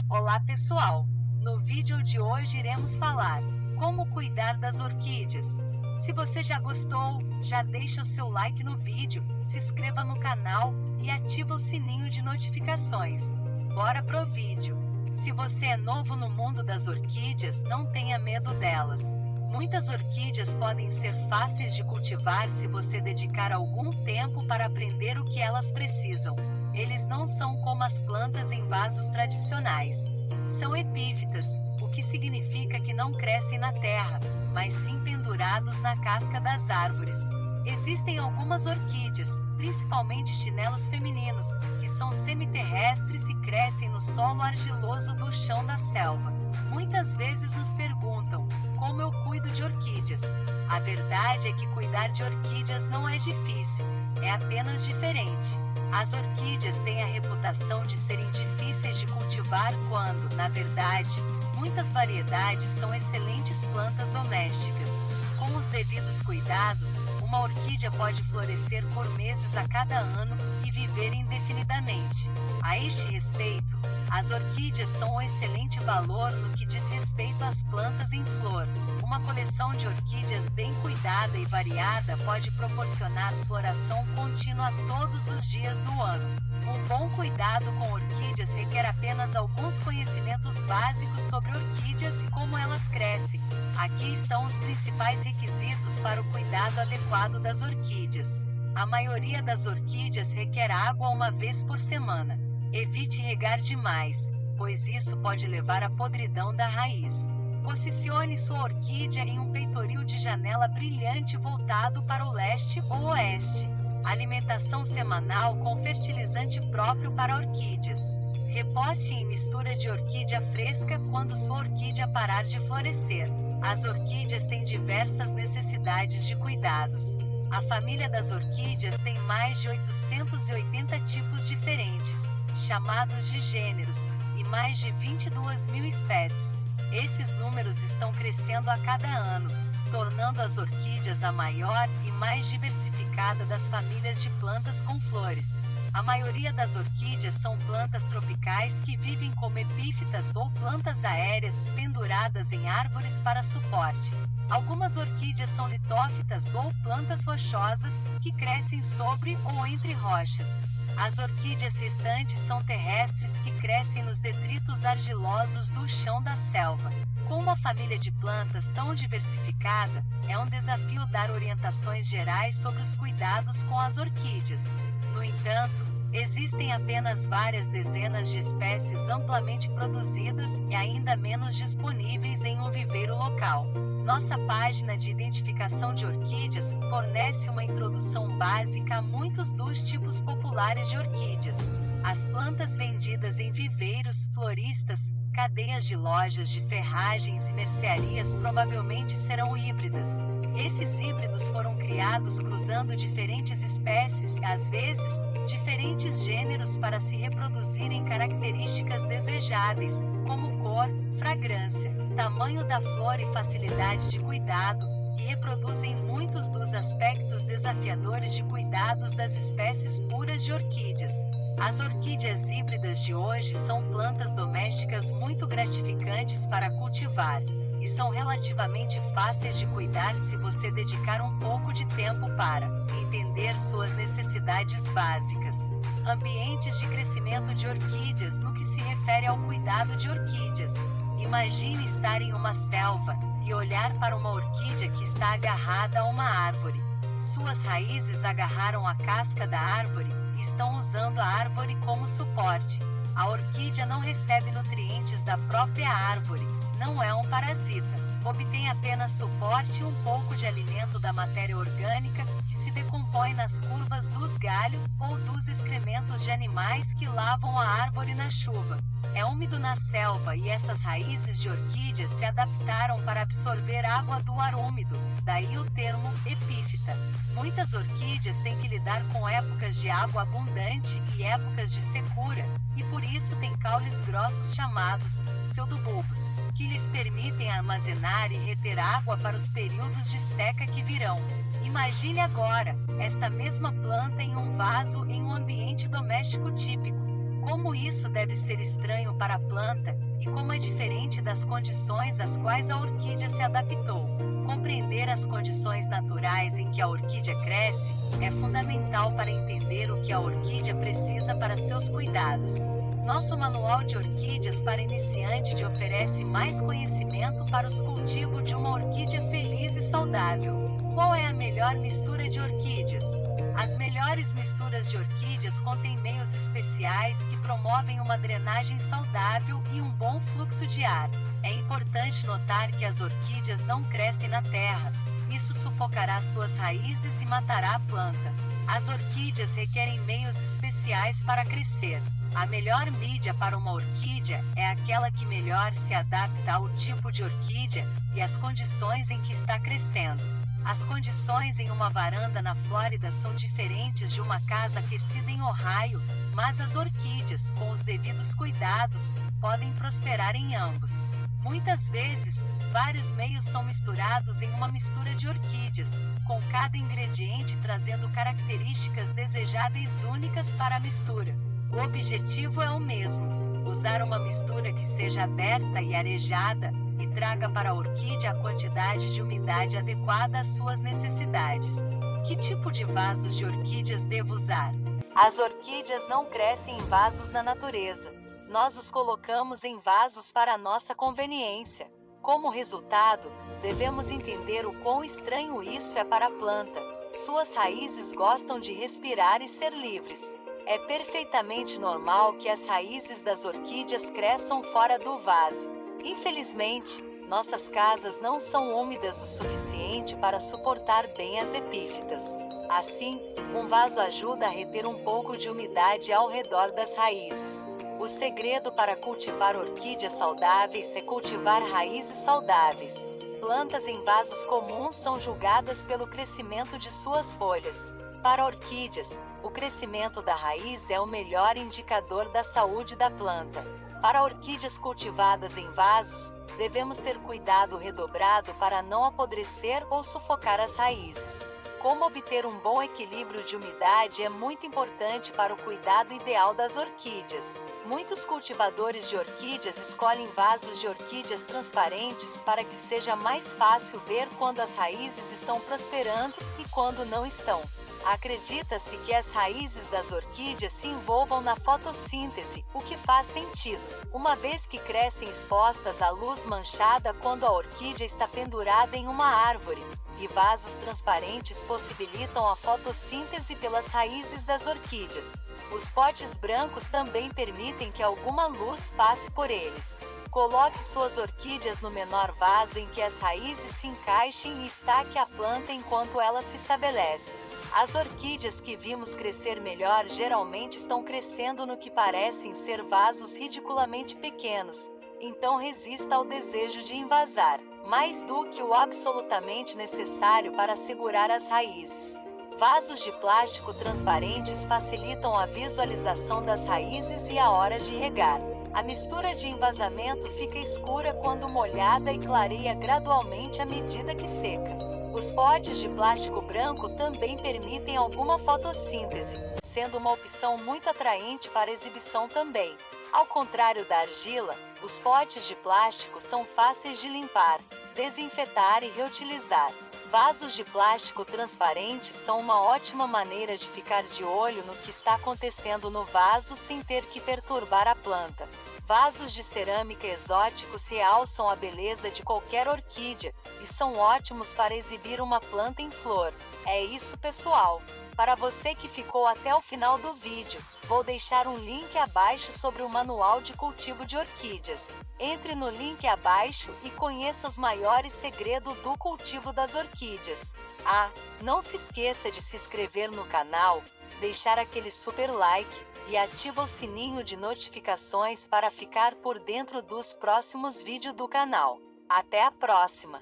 Olá pessoal! No vídeo de hoje iremos falar como cuidar das orquídeas. Se você já gostou, já deixa o seu like no vídeo, se inscreva no canal e ativa o sininho de notificações. Bora pro vídeo! Se você é novo no mundo das orquídeas, não tenha medo delas. Muitas orquídeas podem ser fáceis de cultivar se você dedicar algum tempo para aprender o que elas precisam. Eles não são como as plantas em vasos tradicionais. São epífitas, o que significa que não crescem na terra, mas sim pendurados na casca das árvores. Existem algumas orquídeas, principalmente chinelos femininos, que são semiterrestres e crescem no solo argiloso do chão da selva. Muitas vezes nos perguntam, como eu cuido de orquídeas? A verdade é que cuidar de orquídeas não é difícil, é apenas diferente. As orquídeas têm a reputação de serem difíceis de cultivar quando, na verdade, muitas variedades são excelentes plantas domésticas. Com os devidos cuidados, uma orquídea pode florescer por meses a cada ano e viver indefinidamente. A este respeito, as orquídeas são um excelente valor no que diz respeito às plantas em flor. Uma coleção de orquídeas bem cuidada e variada pode proporcionar floração contínua todos os dias do ano. Um bom cuidado com orquídeas requer apenas alguns conhecimentos básicos sobre orquídeas e como elas crescem. Aqui estão os principais requisitos para o cuidado adequado das orquídeas. A maioria das orquídeas requer água uma vez por semana. Evite regar demais, pois isso pode levar à podridão da raiz. Posicione sua orquídea em um peitoril de janela brilhante voltado para o leste ou oeste. Alimentação semanal com fertilizante próprio para orquídeas. Reposte em mistura de orquídea fresca quando sua orquídea parar de florescer. As orquídeas têm diversas necessidades de cuidados. A família das orquídeas tem mais de 880 tipos diferentes, chamados de gêneros, e mais de 22 mil espécies. Esses números estão crescendo a cada ano, tornando as orquídeas a maior e mais diversificada das famílias de plantas com flores. A maioria das orquídeas são plantas tropicais que vivem como epífitas ou plantas aéreas penduradas em árvores para suporte. Algumas orquídeas são litófitas ou plantas rochosas que crescem sobre ou entre rochas. As orquídeas restantes são terrestres que crescem nos detritos argilosos do chão da selva. Com uma família de plantas tão diversificada, é um desafio dar orientações gerais sobre os cuidados com as orquídeas. No entanto, existem apenas várias dezenas de espécies amplamente produzidas e ainda menos disponíveis em um viveiro local. Nossa página de identificação de orquídeas fornece uma introdução básica a muitos dos tipos populares de orquídeas. As plantas vendidas em viveiros, floristas, cadeias de lojas de ferragens e mercearias provavelmente serão híbridas. Esses híbridos foram criados cruzando diferentes espécies e, às vezes, diferentes gêneros para se reproduzirem características desejáveis, como cor, fragrância, tamanho da flor e facilidade de cuidado, e reproduzem muitos dos aspectos desafiadores de cuidados das espécies puras de orquídeas. As orquídeas híbridas de hoje são plantas domésticas muito gratificantes para cultivar, e são relativamente fáceis de cuidar se você dedicar um pouco de tempo para entender suas necessidades básicas. Ambientes de crescimento de orquídeas. No que se refere ao cuidado de orquídeas, imagine estar em uma selva e olhar para uma orquídea que está agarrada a uma árvore. Suas raízes agarraram a casca da árvore e estão usando a árvore como suporte. A orquídea não recebe nutrientes da própria árvore, não é um parasita. Obtém apenas suporte e um pouco de alimento da matéria orgânica que se decompõe nas curvas dos galhos ou dos excrementos de animais que lavam a árvore na chuva. É úmido na selva e essas raízes de orquídeas se adaptaram para absorver água do ar úmido, daí o termo epífita. Muitas orquídeas têm que lidar com épocas de água abundante e épocas de secura, e por isso têm caules grossos chamados pseudobulbos, que lhes permitem armazenar e reter água para os períodos de seca que virão. Imagine agora, esta mesma planta em um vaso em um ambiente doméstico típico. Como isso deve ser estranho para a planta, e como é diferente das condições às quais a orquídea se adaptou. Compreender as condições naturais em que a orquídea cresce é fundamental para entender o que a orquídea precisa para seus cuidados. Nosso Manual de Orquídeas para Iniciante te oferece mais conhecimento para os cultivos de uma orquídea feliz e saudável. Qual é a melhor mistura de orquídeas? As melhores misturas de orquídeas contêm meios especiais que promovem uma drenagem saudável e um bom fluxo de ar. É importante notar que as orquídeas não crescem na terra. Isso sufocará suas raízes e matará a planta. As orquídeas requerem meios especiais para crescer. A melhor mídia para uma orquídea é aquela que melhor se adapta ao tipo de orquídea e às condições em que está crescendo. As condições em uma varanda na Flórida são diferentes de uma casa aquecida em Ohio, mas as orquídeas, com os devidos cuidados, podem prosperar em ambos. Muitas vezes, vários meios são misturados em uma mistura de orquídeas, com cada ingrediente trazendo características desejáveis únicas para a mistura. O objetivo é o mesmo: usar uma mistura que seja aberta e arejada, e traga para a orquídea a quantidade de umidade adequada às suas necessidades. Que tipo de vasos de orquídeas devo usar? As orquídeas não crescem em vasos na natureza. Nós os colocamos em vasos para a nossa conveniência. Como resultado, devemos entender o quão estranho isso é para a planta. Suas raízes gostam de respirar e ser livres. É perfeitamente normal que as raízes das orquídeas cresçam fora do vaso. Infelizmente, nossas casas não são úmidas o suficiente para suportar bem as epífitas. Assim, um vaso ajuda a reter um pouco de umidade ao redor das raízes. O segredo para cultivar orquídeas saudáveis é cultivar raízes saudáveis. Plantas em vasos comuns são julgadas pelo crescimento de suas folhas. Para orquídeas, o crescimento da raiz é o melhor indicador da saúde da planta. Para orquídeas cultivadas em vasos, devemos ter cuidado redobrado para não apodrecer ou sufocar as raízes. Como obter um bom equilíbrio de umidade é muito importante para o cuidado ideal das orquídeas. Muitos cultivadores de orquídeas escolhem vasos de orquídeas transparentes para que seja mais fácil ver quando as raízes estão prosperando e quando não estão. Acredita-se que as raízes das orquídeas se envolvam na fotossíntese, o que faz sentido, uma vez que crescem expostas à luz manchada quando a orquídea está pendurada em uma árvore, e vasos transparentes possibilitam a fotossíntese pelas raízes das orquídeas. Os potes brancos também permitem que alguma luz passe por eles. Coloque suas orquídeas no menor vaso em que as raízes se encaixem e estaque a planta enquanto ela se estabelece. As orquídeas que vimos crescer melhor geralmente estão crescendo no que parecem ser vasos ridiculamente pequenos, então resista ao desejo de invasar, mais do que o absolutamente necessário para segurar as raízes. Vasos de plástico transparentes facilitam a visualização das raízes e a hora de regar. A mistura de envasamento fica escura quando molhada e clareia gradualmente à medida que seca. Os potes de plástico branco também permitem alguma fotossíntese, sendo uma opção muito atraente para exibição também. Ao contrário da argila, os potes de plástico são fáceis de limpar, desinfetar e reutilizar. Vasos de plástico transparentes são uma ótima maneira de ficar de olho no que está acontecendo no vaso sem ter que perturbar a planta. Vasos de cerâmica exóticos realçam a beleza de qualquer orquídea e são ótimos para exibir uma planta em flor. É isso, pessoal! Para você que ficou até o final do vídeo, vou deixar um link abaixo sobre o manual de cultivo de orquídeas. Entre no link abaixo e conheça os maiores segredos do cultivo das orquídeas. Ah, não se esqueça de se inscrever no canal, deixar aquele super like e ativa o sininho de notificações para ficar por dentro dos próximos vídeos do canal. Até a próxima!